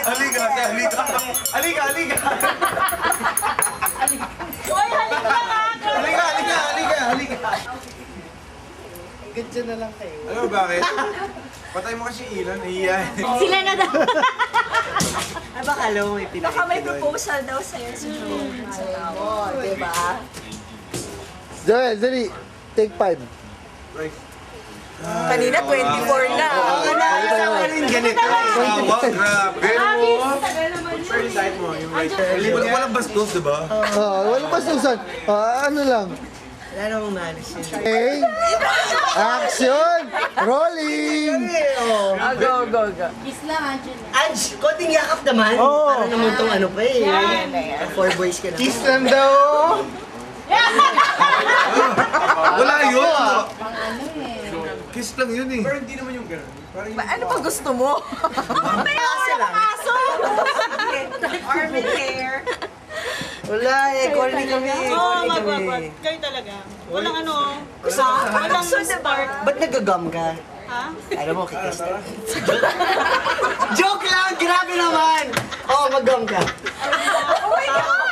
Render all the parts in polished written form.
Halika, halika. Halika, halika. Hoy, halika nga! Halika, halika, halika, halika. Hanggang dyan na lang kayo. Alam mo bakit? Patay mo kasi ilan, iyan. Sila na daw. Ay, baka alam mo, may pinakita. Baka may proposal daw sa'yo si Joel sa tao. Diba? Joel, dali. Take 5. Kanina 24 na. Kasama rin ganito. Awa, grabe. Tagal naman yun. Pero yung diet mo, yung right. Walang bastos, diba? Walang pastusan. Ano lang. Wala namang malis yun. Okay. Action! Rolling! Go, go, go. Kiss lang, Angel. Ange, konting yakap naman. Para naman tong ano pa eh. 4 boys ka na. Kiss lang daw! Wala yun. Ano eh. Kiss lang yun eh. Pero hindi naman yung gano'n. Ano pa gusto mo? Kasi lang. Arm and hair. Wala eh, corny kami. Oo, Corny kami. magbabat. Kayo talaga. Walang ano, Walang spark. Ba't nagagam ka? Ha? Alam mo, kikiss ka. Joke lang! Grabe naman! Oo, mag-gum ka.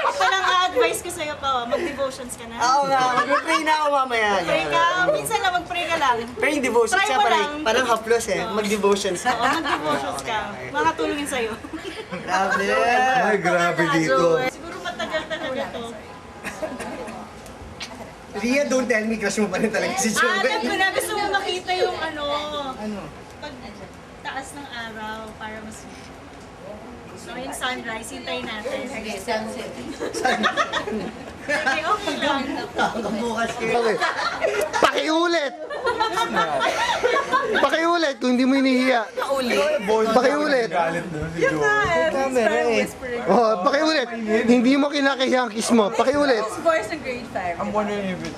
Ito lang a-advise ko sa'yo pa, mag-devotions ka na. Oo nga, mag-pray na ako mamaya. Pray ka, minsan lang mag-pray ka lang. Pero yung devotions Try siya, mo parang, lang. parang haplos eh. Mag-devotions ka. Oo, mag-devotions ka. Makatulong yun sa'yo. Grabe. Ay, grabe dito. Siguro matagal talaga to. Ria, don't tell me, crush mo pa rin talaga si Alam ko Joel. na, gusto mo makita yung ano, pag taas ng araw para mas... So, yung sunrise, hintayin natin. Sige, sunset. Okay, okay lang. Bukas kayo. Okay. Pakiulit! Pakiulit kung hindi mo hinihiya. Pakiulit. Galit doon si Joel. Camera eh. Pakiulit. Hindi mo kinakahiya ang kiss mo. Pakiulit. Boys ng grade 5. I'm wondering if